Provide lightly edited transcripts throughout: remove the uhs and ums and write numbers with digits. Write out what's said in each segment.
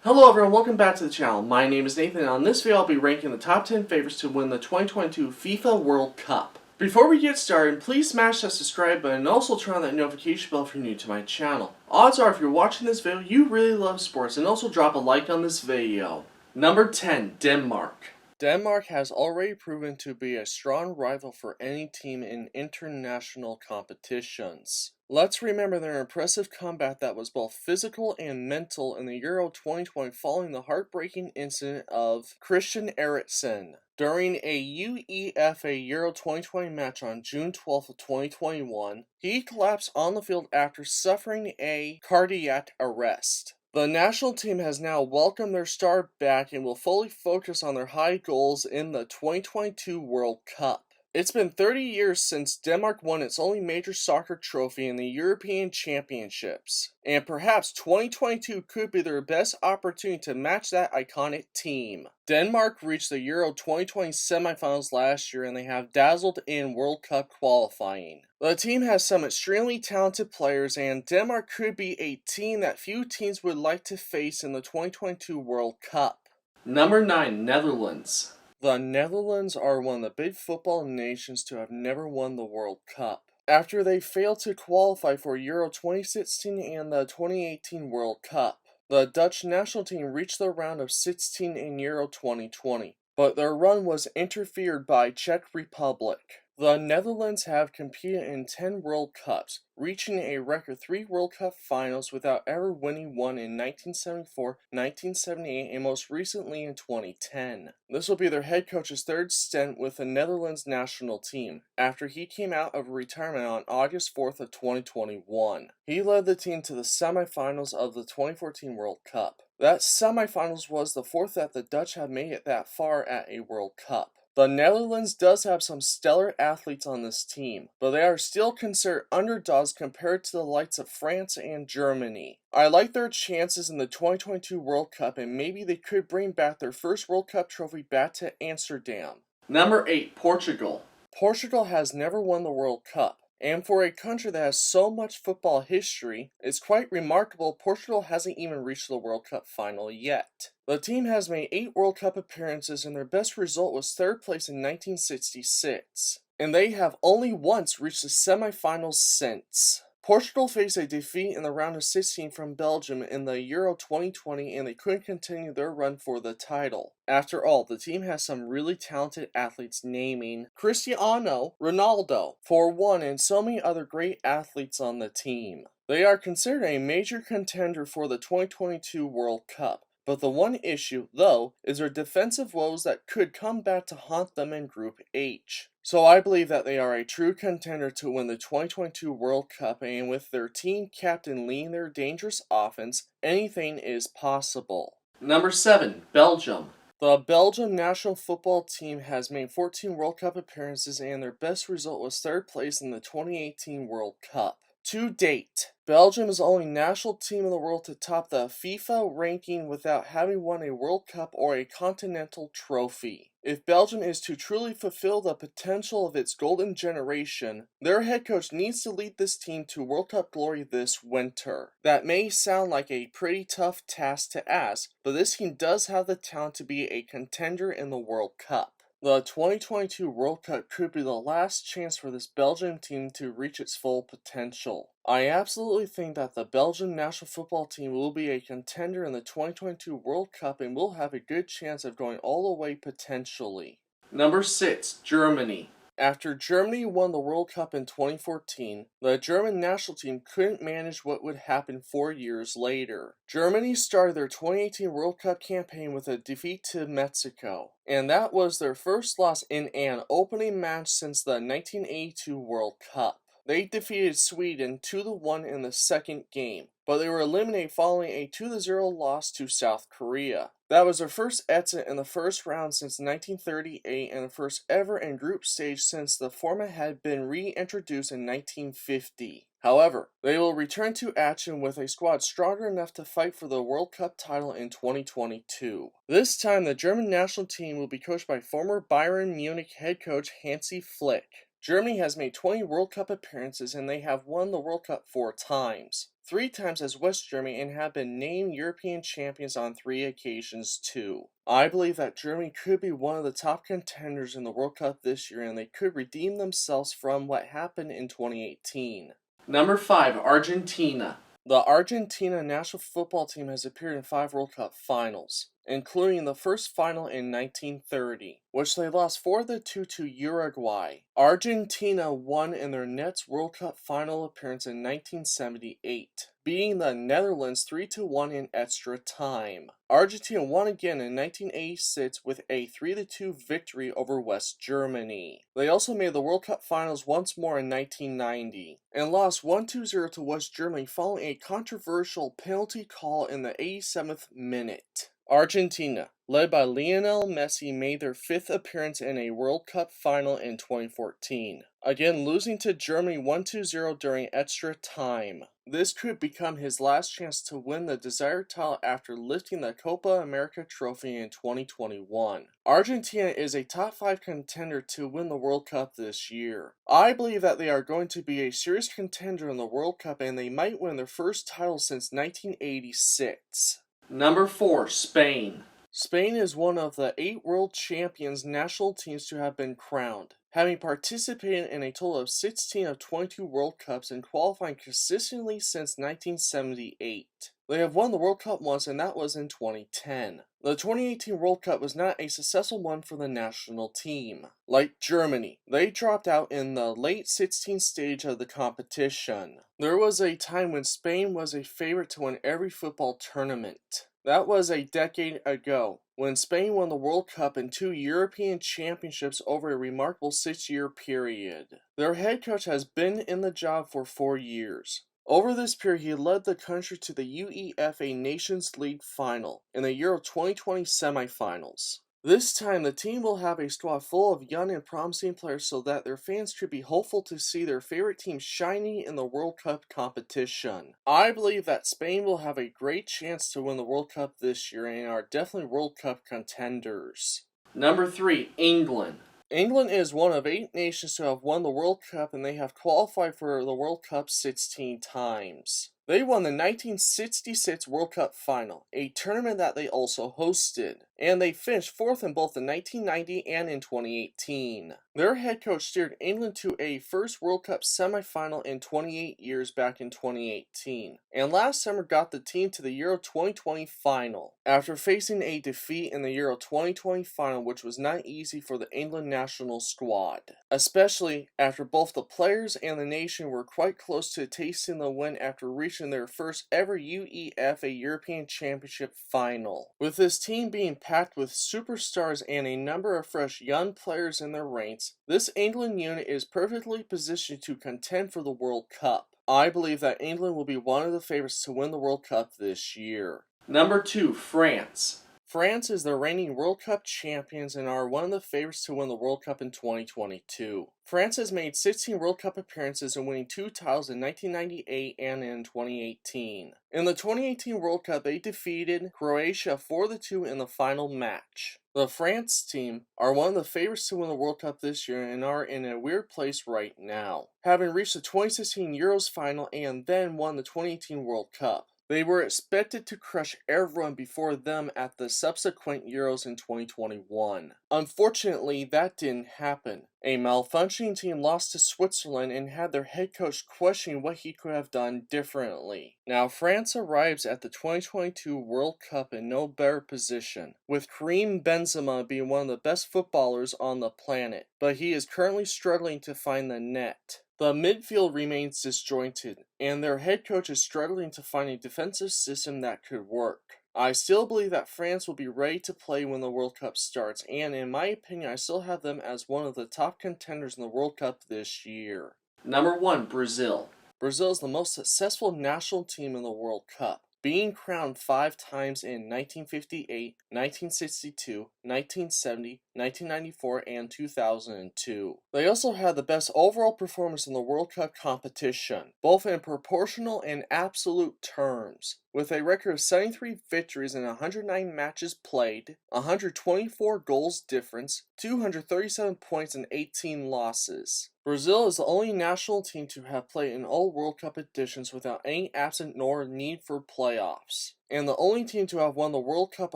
Hello everyone, welcome back to the channel. My name is Nathan and on this video I'll be ranking the top 10 favorites to win the 2022 FIFA World Cup. Before we get started, please smash that subscribe button and also turn on that notification bell if you're new to my channel. Odds are if you're watching this video, you really love sports, and also drop a like on this video. Number 10, Denmark. Denmark has already proven to be a strong rival for any team in international competitions. Let's remember their impressive comeback that was both physical and mental in the Euro 2020 following the heartbreaking incident of Christian Eriksen. During a UEFA Euro 2020 match on June 12th of 2021, he collapsed on the field after suffering a cardiac arrest. The national team has now welcomed their star back and will fully focus on their high goals in the 2022 World Cup. It's been 30 years since Denmark won its only major soccer trophy in the European Championships, and perhaps 2022 could be their best opportunity to match that iconic team. Denmark reached the Euro 2020 semifinals last year and they have dazzled in World Cup qualifying. The team has some extremely talented players, and Denmark could be a team that few teams would like to face in the 2022 World Cup. Number 9, Netherlands. The Netherlands are one of the big football nations to have never won the World Cup. After they failed to qualify for Euro 2016 and the 2018 World Cup, the Dutch national team reached the round of 16 in Euro 2020, but their run was interfered by Czech Republic. The Netherlands have competed in 10 World Cups, reaching a record 3 World Cup finals without ever winning one in 1974, 1978, and most recently in 2010. This will be their head coach's third stint with the Netherlands national team, after he came out of retirement on August 4th of 2021. He led the team to the semifinals of the 2014 World Cup. That semifinals was the fourth that the Dutch have made it that far at a World Cup. The Netherlands does have some stellar athletes on this team, but they are still considered underdogs compared to the likes of France and Germany. I like their chances in the 2022 World Cup, and maybe they could bring back their first World Cup trophy back to Amsterdam. Number 8, Portugal. Portugal has never won the World Cup, and for a country that has so much football history, it's quite remarkable Portugal hasn't even reached the World Cup final yet. The team has made 8 World Cup appearances and their best result was 3rd place in 1966. And they have only once reached the semifinals since. Portugal faced a defeat in the round of 16 from Belgium in the Euro 2020 and they couldn't continue their run for the title. After all, the team has some really talented athletes naming Cristiano Ronaldo, for one, and so many other great athletes on the team. They are considered a major contender for the 2022 World Cup. But the one issue, though, is their defensive woes that could come back to haunt them in Group H. So I believe that they are a true contender to win the 2022 World Cup, and with their team captain leading their dangerous offense, anything is possible. Number 7, Belgium. The Belgium national football team has made 14 World Cup appearances and their best result was 3rd place in the 2018 World Cup. To date, Belgium is the only national team in the world to top the FIFA ranking without having won a World Cup or a continental trophy. If Belgium is to truly fulfill the potential of its golden generation, their head coach needs to lead this team to World Cup glory this winter. That may sound like a pretty tough task to ask, but this team does have the talent to be a contender in the World Cup. The 2022 World Cup could be the last chance for this Belgian team to reach its full potential. I absolutely think that the Belgian national football team will be a contender in the 2022 World Cup and will have a good chance of going all the way potentially. Number 6, Germany. After Germany won the World Cup in 2014, the German national team couldn't manage what would happen 4 years later. Germany started their 2018 World Cup campaign with a defeat to Mexico, and that was their first loss in an opening match since the 1982 World Cup. They defeated Sweden 2-1 in the second game, but they were eliminated following a 2-0 loss to South Korea. That was their first exit in the first round since 1938 and the first ever in group stage since the format had been reintroduced in 1950. However, they will return to action with a squad stronger enough to fight for the World Cup title in 2022. This time, the German national team will be coached by former Bayern Munich head coach Hansi Flick. Germany has made 20 World Cup appearances and they have won the World Cup 4 times. 3 times as West Germany and have been named European champions on 3 occasions too. I believe that Germany could be one of the top contenders in the World Cup this year and they could redeem themselves from what happened in 2018. Number 5, Argentina. The Argentina national football team has appeared in 5 World Cup finals, including the first final in 1930, which they lost 4-2 to Uruguay. Argentina won in their next World Cup final appearance in 1978, beating the Netherlands 3-1 in extra time. Argentina won again in 1986 with a 3-2 victory over West Germany. They also made the World Cup finals once more in 1990, and lost 1-0 to West Germany following a controversial penalty call in the 87th minute. Argentina, led by Lionel Messi, made their 5th appearance in a World Cup final in 2014, again losing to Germany 1-0 during extra time. This could become his last chance to win the desired title after lifting the Copa America trophy in 2021. Argentina is a top 5 contender to win the World Cup this year. I believe that they are going to be a serious contender in the World Cup and they might win their first title since 1986. Number 4, Spain. Spain is one of the 8 world champions national teams to have been crowned, having participated in a total of 16 of 22 World Cups and qualifying consistently since 1978. They have won the World Cup once and that was in 2010. The 2018 World Cup was not a successful one for the national team. Like Germany, they dropped out in the late 16th stage of the competition. There was a time when Spain was a favorite to win every football tournament. That was a decade ago, when Spain won the World Cup and 2 European championships over a remarkable 6-year period. Their head coach has been in the job for 4 years. Over this period, he led the country to the UEFA Nations League final and the Euro 2020 semifinals. This time, the team will have a squad full of young and promising players so that their fans could be hopeful to see their favorite team shining in the World Cup competition. I believe that Spain will have a great chance to win the World Cup this year and are definitely World Cup contenders. Number 3, England. England is one of 8 nations to have won the World Cup and they have qualified for the World Cup 16 times. They won the 1966 World Cup final, a tournament that they also hosted, and they finished 4th in both the 1990 and in 2018. Their head coach steered England to a first World Cup semifinal in 28 years back in 2018, and last summer got the team to the Euro 2020 final, after facing a defeat in the Euro 2020 final which was not easy for the England national squad, especially after both the players and the nation were quite close to tasting the win after reaching their first ever UEFA European Championship final. With this team being packed with superstars and a number of fresh young players in their ranks, this England unit is perfectly positioned to contend for the World Cup. I believe that England will be one of the favorites to win the World Cup this year. Number 2, France. France is the reigning World Cup champions and are one of the favorites to win the World Cup in 2022. France has made 16 World Cup appearances and winning 2 titles in 1998 and in 2018. In the 2018 World Cup, they defeated Croatia 4-2 in the final match. The France team are one of the favorites to win the World Cup this year and are in a weird place right now, having reached the 2016 Euros final and then won the 2018 World Cup. They were expected to crush everyone before them at the subsequent Euros in 2021. Unfortunately, that didn't happen. A malfunctioning team lost to Switzerland and had their head coach questioning what he could have done differently. Now France arrives at the 2022 World Cup in no better position, with Karim Benzema being one of the best footballers on the planet, but he is currently struggling to find the net. The midfield remains disjointed, and their head coach is struggling to find a defensive system that could work. I still believe that France will be ready to play when the World Cup starts, and in my opinion, I still have them as one of the top contenders in the World Cup this year. Number 1, Brazil. Brazil is the most successful national team in the World Cup, being crowned 5 times in 1958, 1962, 1970, 1994, and 2002. They also had the best overall performance in the World Cup competition, both in proportional and absolute terms, with a record of 73 victories in 109 matches played, 124 goals difference, 237 points, and 18 losses. Brazil is the only national team to have played in all World Cup editions without any absent nor need for playoffs, and the only team to have won the World Cup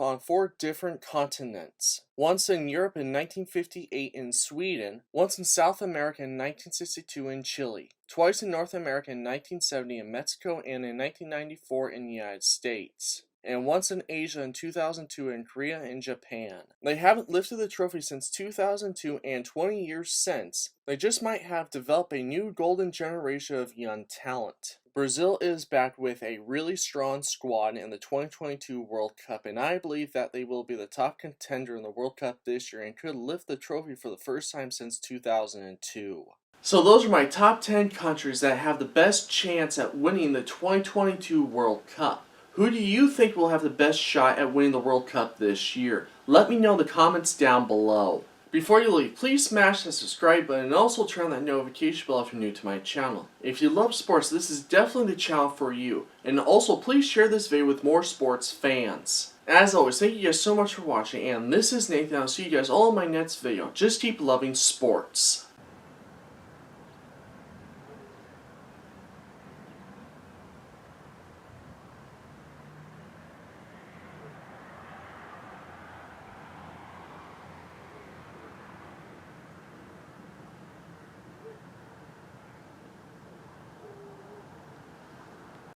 on 4 different continents. Once in Europe in 1958 in Sweden, once in South America in 1962 in Chile, twice in North America in 1970 in Mexico and in 1994 in the United States, and once in Asia in 2002 in Korea and Japan. They haven't lifted the trophy since 2002, and 20 years since, they just might have developed a new golden generation of young talent. Brazil is back with a really strong squad in the 2022 World Cup, and I believe that they will be the top contender in the World Cup this year and could lift the trophy for the first time since 2002. So those are my top 10 countries that have the best chance at winning the 2022 World Cup. Who do you think will have the best shot at winning the World Cup this year? Let me know in the comments down below. Before you leave, please smash that subscribe button and also turn on that notification bell if you're new to my channel. If you love sports, this is definitely the channel for you. And also, please share this video with more sports fans. As always, thank you guys so much for watching, and this is Nathan. I'll see you guys all in my next video. Just keep loving sports.